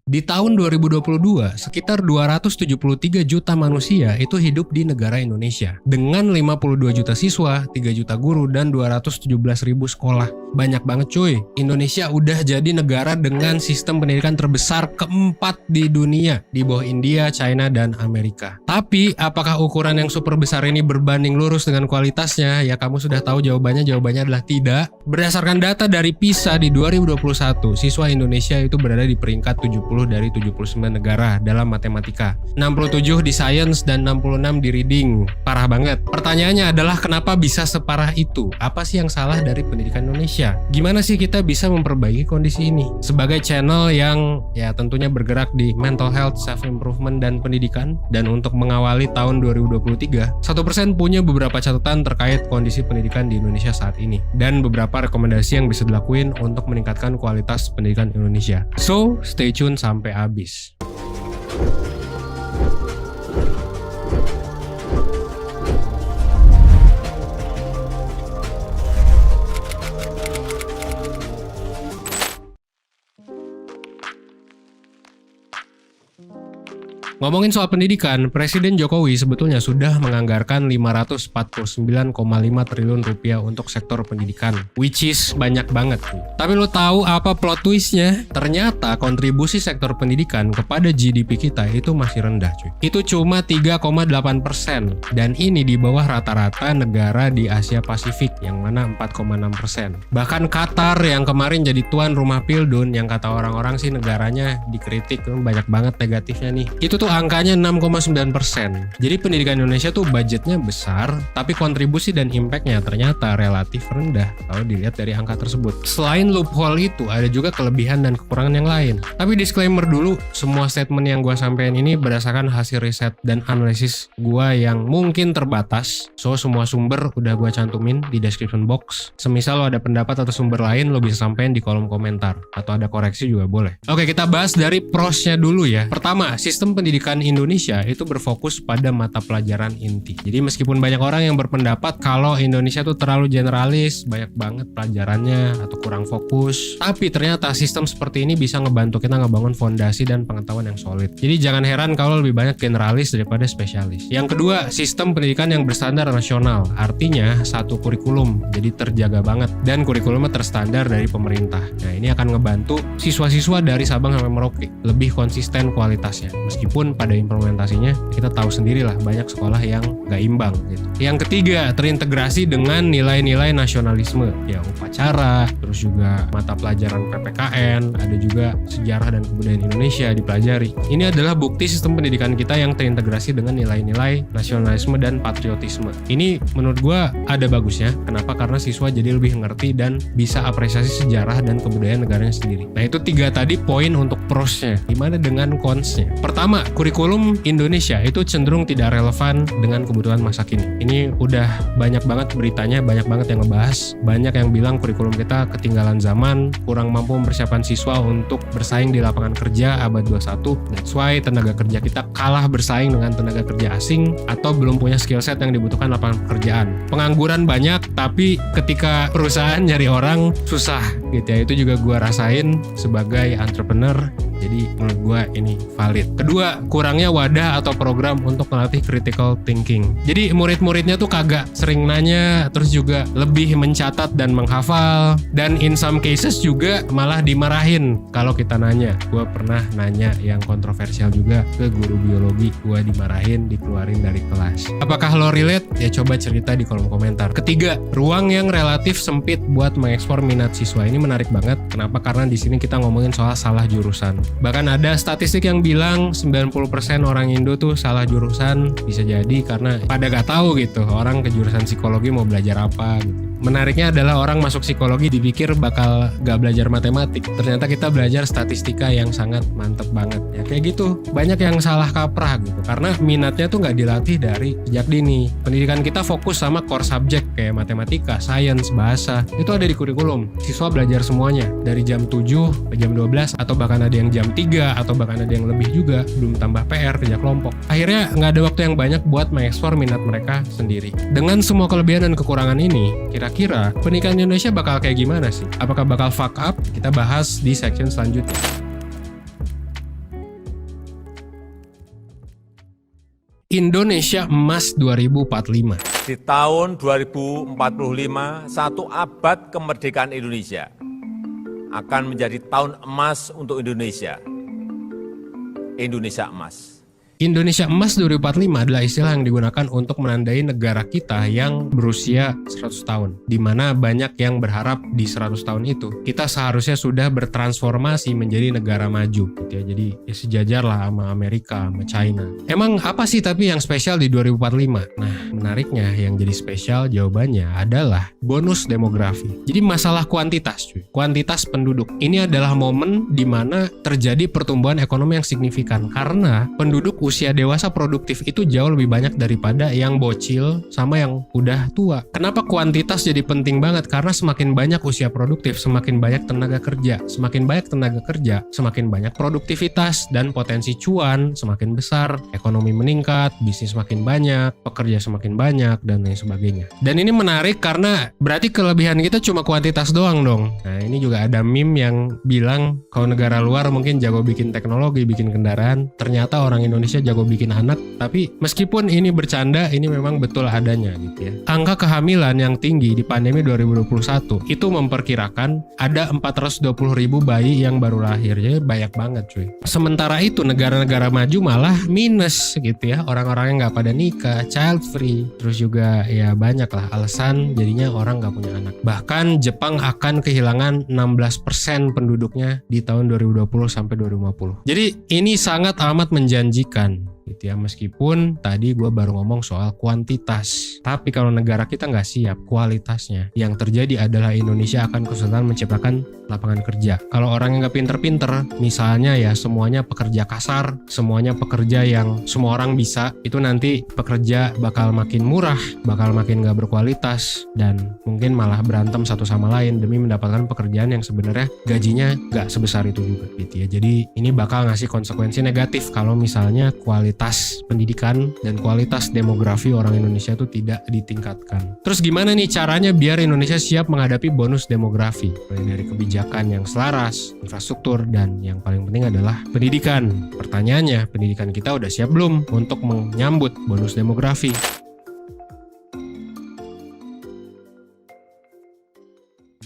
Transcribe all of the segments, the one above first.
Di tahun 2022, sekitar 273 juta manusia itu hidup di negara Indonesia. Dengan 52 juta siswa, 3 juta guru, dan 217 ribu sekolah. Banyak banget cuy. Indonesia udah jadi negara dengan sistem pendidikan terbesar keempat di dunia. Di bawah India, China, dan Amerika. Tapi, apakah ukuran yang super besar ini berbanding lurus dengan kualitasnya? Ya kamu sudah tahu jawabannya adalah tidak. Berdasarkan data dari PISA di 2021, siswa Indonesia itu berada di peringkat 70 dari 79 negara dalam matematika. 67 di sains dan 66 di reading. Parah banget. Pertanyaannya adalah kenapa bisa separah itu? Apa sih yang salah dari pendidikan Indonesia? Gimana sih kita bisa memperbaiki kondisi ini? Sebagai channel yang ya tentunya bergerak di mental health, self-improvement, dan pendidikan, dan untuk mengawali tahun 2023, 1% punya beberapa catatan terkait kondisi pendidikan di Indonesia saat ini, dan beberapa rekomendasi yang bisa dilakuin untuk meningkatkan kualitas pendidikan Indonesia. So, stay tune sampai habis. Ngomongin soal pendidikan, Presiden Jokowi sebetulnya sudah menganggarkan 549,5 triliun rupiah untuk sektor pendidikan, which is banyak banget. Tapi lo tahu apa plot twistnya? Ternyata kontribusi sektor pendidikan kepada GDP kita itu masih rendah cuy. Itu cuma 3,8%, dan ini di bawah rata-rata negara di Asia Pasifik yang mana 4,6%. Bahkan Qatar yang kemarin jadi tuan rumah Pildun, yang kata orang-orang sih negaranya dikritik banyak banget negatifnya nih, itu tuh angkanya 6,9%. Jadi pendidikan Indonesia tuh budgetnya besar, tapi kontribusi dan impactnya ternyata relatif rendah kalau dilihat dari angka tersebut. Selain loophole itu, ada juga kelebihan dan kekurangan yang lain. Tapi disclaimer dulu, semua statement yang gue sampaikan ini berdasarkan hasil riset dan analisis gue yang mungkin terbatas. So, semua sumber udah gue cantumin di description box. Semisal lo ada pendapat atau sumber lain, lo bisa sampein di kolom komentar. Atau ada koreksi juga boleh. Oke, kita bahas dari prosnya dulu ya. Pertama, sistem pendidikan Indonesia itu berfokus pada mata pelajaran inti. Jadi meskipun banyak orang yang berpendapat kalau Indonesia tuh terlalu generalis, banyak banget pelajarannya atau kurang fokus, tapi ternyata sistem seperti ini bisa ngebantu kita ngebangun fondasi dan pengetahuan yang solid. Jadi jangan heran kalau lebih banyak generalis daripada spesialis. Yang kedua, sistem pendidikan yang berstandar nasional. Artinya satu kurikulum, jadi terjaga banget, dan kurikulumnya terstandar dari pemerintah. Nah, ini akan ngebantu siswa-siswa dari Sabang sampai Merauke lebih konsisten kualitasnya. Meskipun pada implementasinya kita tahu sendirilah banyak sekolah yang gak imbang gitu. Yang ketiga, terintegrasi dengan nilai-nilai nasionalisme, ya upacara, terus juga mata pelajaran PPKN, ada juga sejarah dan kebudayaan Indonesia dipelajari. Ini adalah bukti sistem pendidikan kita yang terintegrasi dengan nilai-nilai nasionalisme dan patriotisme. Ini menurut gue ada bagusnya. Kenapa? Karena siswa jadi lebih ngerti dan bisa apresiasi sejarah dan kebudayaan negaranya sendiri. Nah, itu 3 tadi poin untuk prosnya. Gimana dengan consnya? Pertama, kurikulum Indonesia itu cenderung tidak relevan dengan kebutuhan masa kini. Ini udah banyak banget beritanya, banyak banget yang ngebahas. Banyak yang bilang kurikulum kita ketinggalan zaman, kurang mampu mempersiapkan siswa untuk bersaing di lapangan kerja abad 21. That's why tenaga kerja kita kalah bersaing dengan tenaga kerja asing atau belum punya skill set yang dibutuhkan lapangan pekerjaan. Pengangguran banyak, tapi ketika perusahaan nyari orang susah gitu ya. Itu juga gue rasain sebagai entrepreneur. Jadi menurut gue ini valid. Kedua, kurangnya wadah atau program untuk melatih critical thinking. Jadi murid-muridnya tuh kagak sering nanya, terus juga lebih mencatat dan menghafal. Dan in some cases juga malah dimarahin kalau kita nanya. Gue pernah nanya yang kontroversial juga ke guru biologi. Gue dimarahin, dikeluarin dari kelas. Apakah lo relate? Ya coba cerita di kolom komentar. Ketiga, ruang yang relatif sempit buat mengekspor minat siswa. Ini menarik banget. Kenapa? Karena di sini kita ngomongin soal salah jurusan. Bahkan ada statistik yang bilang 90% orang Indo tuh salah jurusan. Bisa jadi karena pada gak tahu gitu orang ke jurusan psikologi mau belajar apa gitu. Menariknya adalah orang masuk psikologi dipikir bakal gak belajar matematik. Ternyata kita belajar statistika yang sangat mantep banget. Ya kayak gitu. Banyak yang salah kaprah gitu. Karena minatnya tuh gak dilatih dari sejak dini. Pendidikan kita fokus sama core subject kayak matematika, sains, bahasa. Itu ada di kurikulum. Siswa belajar semuanya. Dari jam 7 ke jam 12 atau bahkan ada yang jam 3 atau bahkan ada yang lebih juga. Belum tambah PR, kerja kelompok. Akhirnya gak ada waktu yang banyak buat mengekspor minat mereka sendiri. Dengan semua kelebihan dan kekurangan ini, kira-kira pendidikan Indonesia bakal kayak gimana sih? Apakah bakal fuck up? Kita bahas di section selanjutnya. Indonesia Emas 2045. Di tahun 2045, satu abad kemerdekaan Indonesia akan menjadi tahun emas untuk Indonesia. Indonesia Emas. Indonesia Emas 2045 adalah istilah yang digunakan untuk menandai negara kita yang berusia 100 tahun. Di mana banyak yang berharap di 100 tahun itu kita seharusnya sudah bertransformasi menjadi negara maju gitu ya. Jadi ya sejajar lah sama Amerika, sama China. Emang apa sih tapi yang spesial di 2045? Nah, menariknya yang jadi spesial jawabannya adalah bonus demografi. Jadi masalah kuantitas cuy. Kuantitas penduduk. Ini adalah momen di mana terjadi pertumbuhan ekonomi yang signifikan karena penduduk usia dewasa produktif itu jauh lebih banyak daripada yang bocil sama yang udah tua. Kenapa kuantitas jadi penting banget? Karena semakin banyak usia produktif, semakin banyak tenaga kerja. Semakin banyak tenaga kerja, semakin banyak produktivitas dan potensi cuan semakin besar, ekonomi meningkat, bisnis semakin banyak, pekerja semakin banyak, dan lain sebagainya. Dan ini menarik karena berarti kelebihan kita cuma kuantitas doang dong. Nah, ini juga ada meme yang bilang kalau negara luar mungkin jago bikin teknologi, bikin kendaraan, ternyata orang Indonesia jago bikin anak, tapi meskipun ini bercanda, ini memang betul adanya gitu ya. Angka kehamilan yang tinggi di pandemi 2021 itu memperkirakan ada 420.000 bayi yang baru lahir, jadi banyak banget cuy. Sementara itu negara-negara maju malah minus gitu ya, orang-orangnya nggak pada nikah, child free, terus juga ya banyak lah alasan jadinya orang nggak punya anak. Bahkan Jepang akan kehilangan 16% penduduknya di tahun 2020 sampai 2050. Jadi ini sangat amat menjanjikan gitu ya, meskipun tadi gue baru ngomong soal kuantitas, tapi kalau negara kita nggak siap kualitasnya, yang terjadi adalah Indonesia akan kesulitan menciptakan lapangan kerja. Kalau orangnya nggak pinter-pinter, misalnya ya semuanya pekerja kasar, semuanya pekerja yang semua orang bisa, itu nanti pekerja bakal makin murah, bakal makin nggak berkualitas, dan mungkin malah berantem satu sama lain demi mendapatkan pekerjaan yang sebenarnya gajinya nggak sebesar itu juga gitu ya. Jadi ini bakal ngasih konsekuensi negatif kalau misalnya kualitas pendidikan dan kualitas demografi orang Indonesia itu tidak ditingkatkan. Terus gimana nih caranya biar Indonesia siap menghadapi bonus demografi? Mulai dari kebijakan yang selaras, infrastruktur, dan yang paling penting adalah pendidikan. Pertanyaannya, pendidikan kita udah siap belum untuk menyambut bonus demografi?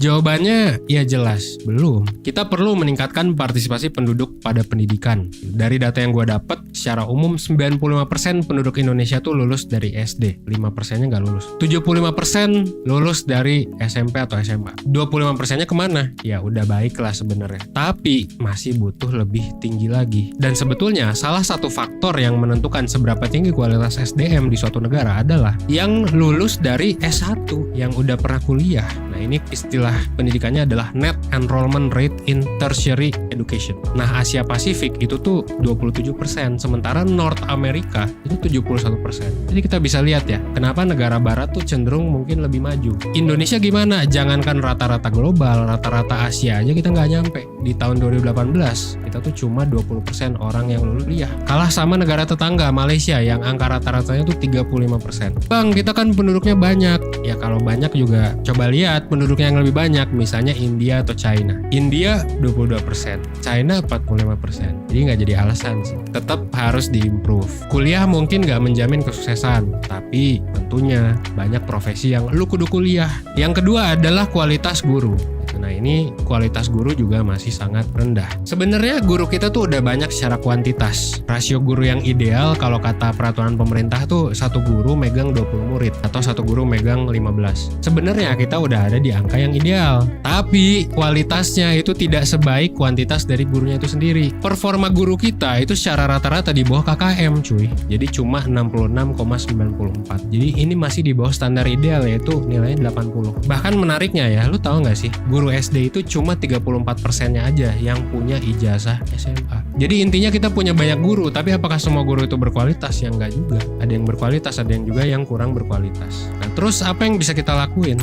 Jawabannya ya jelas, belum. Kita perlu meningkatkan partisipasi penduduk pada pendidikan. Dari data yang gue dapat, secara umum 95% penduduk Indonesia tuh lulus dari SD, 5%-nya nggak lulus. 75% lulus dari SMP atau SMA. 25%-nya kemana? Ya udah baik lah sebenarnya. Tapi masih butuh lebih tinggi lagi. Dan sebetulnya salah satu faktor yang menentukan seberapa tinggi kualitas SDM di suatu negara adalah yang lulus dari S1, yang udah pernah kuliah. Nah ini istilah pendidikannya adalah Net Enrollment Rate in Tertiary Education. Nah Asia Pasifik itu tuh 27%, sementara North America itu 71%. Jadi kita bisa lihat ya, kenapa negara barat tuh cenderung mungkin lebih maju. Indonesia gimana? Jangankan rata-rata global, rata-rata Asia aja kita nggak nyampe. Di tahun 2018 kita tuh cuma 20% orang yang lulus kuliah. Kalah sama negara tetangga Malaysia yang angka rata-ratanya tuh 35%. Bang, kita kan penduduknya banyak. Ya kalau banyak juga coba lihat penduduknya yang lebih banyak, misalnya India atau China. India 22%, China 45%. Jadi nggak jadi alasan sih. Tetap harus diimprove. Kuliah mungkin nggak menjamin kesuksesan, tapi tentunya banyak profesi yang lu kudu kuliah. Yang kedua adalah kualitas guru. Nah ini kualitas guru juga masih sangat rendah. Sebenarnya guru kita tuh udah banyak secara kuantitas. Rasio guru yang ideal kalau kata peraturan pemerintah tuh satu guru megang 20 murid atau satu guru megang 15. Sebenarnya kita udah ada di angka yang ideal. Tapi kualitasnya itu tidak sebaik kuantitas dari gurunya itu sendiri. Performa guru kita itu secara rata-rata di bawah KKM cuy. Jadi cuma 66,94. Jadi ini masih di bawah standar ideal yaitu nilainya 80. Bahkan menariknya ya, lu tahu nggak sih? Guru SD itu cuma 34%-nya aja yang punya ijazah SMA. Jadi intinya kita punya banyak guru, tapi apakah semua guru itu berkualitas? Ya enggak juga. Ada yang berkualitas, ada yang juga yang kurang berkualitas. Nah, terus apa yang bisa kita lakuin?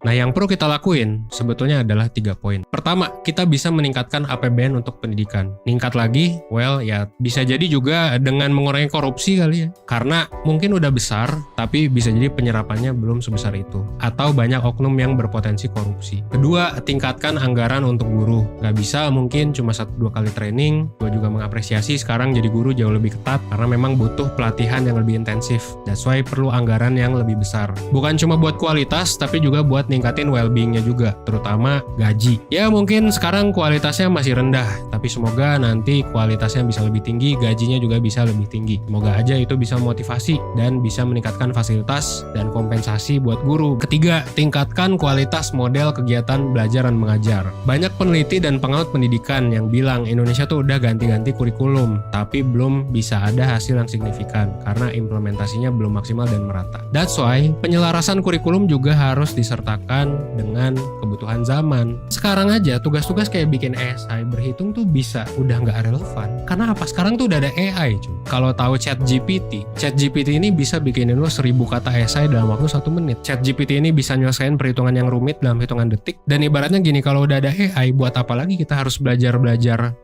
Nah, yang perlu kita lakuin sebetulnya adalah 3 poin. Pertama, kita bisa meningkatkan APBN untuk pendidikan. Ningkat lagi, ya bisa jadi juga dengan mengurangi korupsi kali ya. Karena mungkin udah besar, tapi bisa jadi penyerapannya belum sebesar itu. Atau banyak oknum yang berpotensi korupsi. Kedua, tingkatkan anggaran untuk guru. Gak bisa mungkin cuma 1-2 kali training. Gue juga mengapresiasi sekarang jadi guru jauh lebih ketat karena memang butuh pelatihan yang lebih intensif. That's why perlu anggaran yang lebih besar. Bukan cuma buat kualitas, tapi juga buat ningkatin well-being-nya juga, terutama gaji. Ya mungkin sekarang kualitasnya masih rendah, tapi semoga nanti kualitasnya bisa lebih tinggi, gajinya juga bisa lebih tinggi. Semoga aja itu bisa motivasi dan bisa meningkatkan fasilitas dan kompensasi buat guru. Ketiga, tingkatkan kualitas model kegiatan belajar dan mengajar. Banyak peneliti dan pengamat pendidikan yang bilang Indonesia tuh udah ganti-ganti kurikulum, tapi belum bisa ada hasil yang signifikan karena implementasinya belum maksimal dan merata. That's why penyelarasan kurikulum juga harus disertakan dengan kebutuhan zaman. Sekarang aja tugas-tugas kayak bikin esai berhitung tuh bisa udah nggak relevan. Karena apa? Sekarang tuh udah ada AI cuy. Kalau tahu ChatGPT ini bisa bikinin lo 1000 kata esai dalam waktu 1 menit. ChatGPT ini bisa nyelesain perhitungan yang rumit dalam hitungan detik. Dan ibaratnya gini, kalau udah ada AI, buat apa lagi kita harus belajar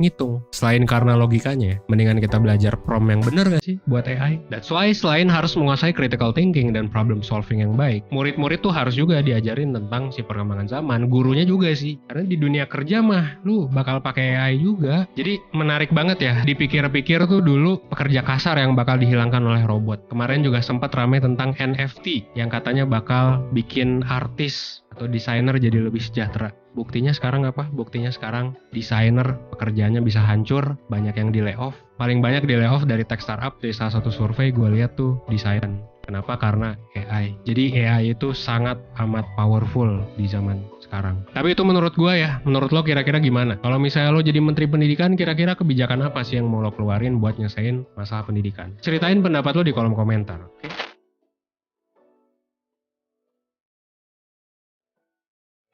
ngitung? Selain karena logikanya, mendingan kita belajar prompt yang bener gak sih buat AI? That's why selain harus menguasai critical thinking dan problem solving yang baik, murid-murid tuh harus juga diajarin tentang si perkembangan zaman. Gurunya juga sih, karena di dunia kerja mah lu bakal pakai AI juga. Jadi menarik banget ya, dipikir-pikir tuh dulu pekerja kasar yang bakal dihilangkan oleh robot. Kemarin juga sempat ramai tentang NFT yang katanya bakal bikin artis atau desainer jadi lebih sejahtera. Buktinya sekarang apa? Buktinya sekarang desainer pekerjaannya bisa hancur, banyak yang di layoff. Paling banyak di layoff dari tech startup. Dari salah satu survei gue lihat tuh desain. Kenapa? Karena AI. Jadi AI itu sangat amat powerful di zaman sekarang. Tapi itu menurut gue ya. Menurut lo kira-kira gimana? Kalau misalnya lo jadi menteri pendidikan, kira-kira kebijakan apa sih yang mau lo keluarin buat nyelesain masalah pendidikan? Ceritain pendapat lo di kolom komentar. Oke?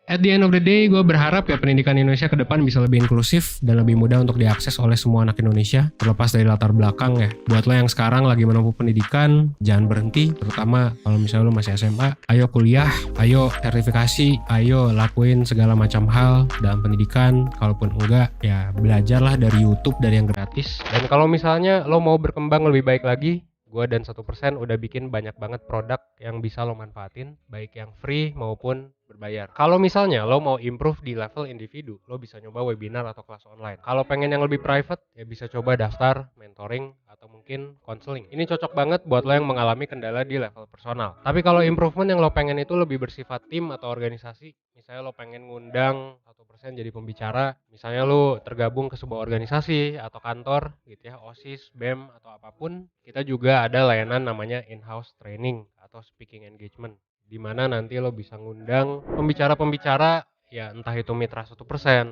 At the end of the day, gue berharap ya pendidikan Indonesia ke depan bisa lebih inklusif dan lebih mudah untuk diakses oleh semua anak Indonesia, terlepas dari latar belakang ya. Buat lo yang sekarang lagi menempuh pendidikan, jangan berhenti, terutama kalau misalnya lo masih SMA. Ayo kuliah, ayo sertifikasi, ayo lakuin segala macam hal dalam pendidikan. Kalaupun enggak, ya belajarlah dari YouTube, dari yang gratis. Dan kalau misalnya lo mau berkembang lebih baik lagi, gue dan 1% udah bikin banyak banget produk yang bisa lo manfaatin, baik yang free maupun berbayar. Kalau misalnya lo mau improve di level individu, lo bisa nyoba webinar atau kelas online. Kalau pengen yang lebih private, ya bisa coba daftar mentoring atau mungkin counseling. Ini cocok banget buat lo yang mengalami kendala di level personal. Tapi kalau improvement yang lo pengen itu lebih bersifat tim atau organisasi, misalnya lo pengen ngundang 1% jadi pembicara, misalnya lo tergabung ke sebuah organisasi atau kantor gitu ya, OSIS, BEM atau apapun, kita juga ada layanan namanya in-house training atau speaking engagement, di mana nanti lo bisa ngundang pembicara-pembicara ya entah itu mitra 1%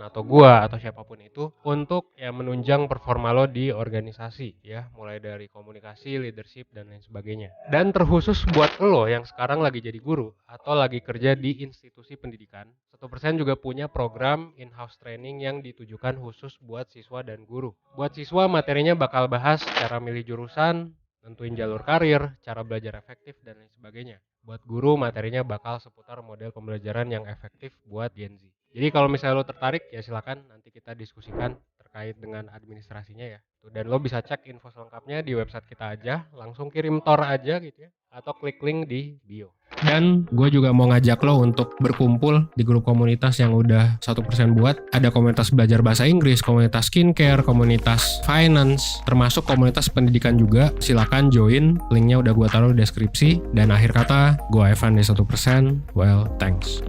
atau gua atau siapapun itu untuk ya menunjang performa lo di organisasi ya, mulai dari komunikasi, leadership dan lain sebagainya. Dan terkhusus buat lo yang sekarang lagi jadi guru atau lagi kerja di institusi pendidikan, 1% juga punya program in-house training yang ditujukan khusus buat siswa dan guru. Buat siswa materinya bakal bahas cara milih jurusan, nentuin jalur karir, cara belajar efektif dan lain sebagainya. Buat guru materinya bakal seputar model pembelajaran yang efektif buat Gen Z. Jadi kalau misalnya lo tertarik ya silakan nanti kita diskusikan terkait dengan administrasinya ya. Dan lo bisa cek info selengkapnya di website kita aja, langsung kirim Tor aja gitu ya, atau klik link di bio. Dan gue juga mau ngajak lo untuk berkumpul di grup komunitas yang udah 1% buat. Ada komunitas belajar bahasa Inggris, komunitas skincare, komunitas finance, termasuk komunitas pendidikan juga. Silakan join, linknya udah gue taruh di deskripsi. Dan akhir kata, gue Evan di 1%. Well, thanks.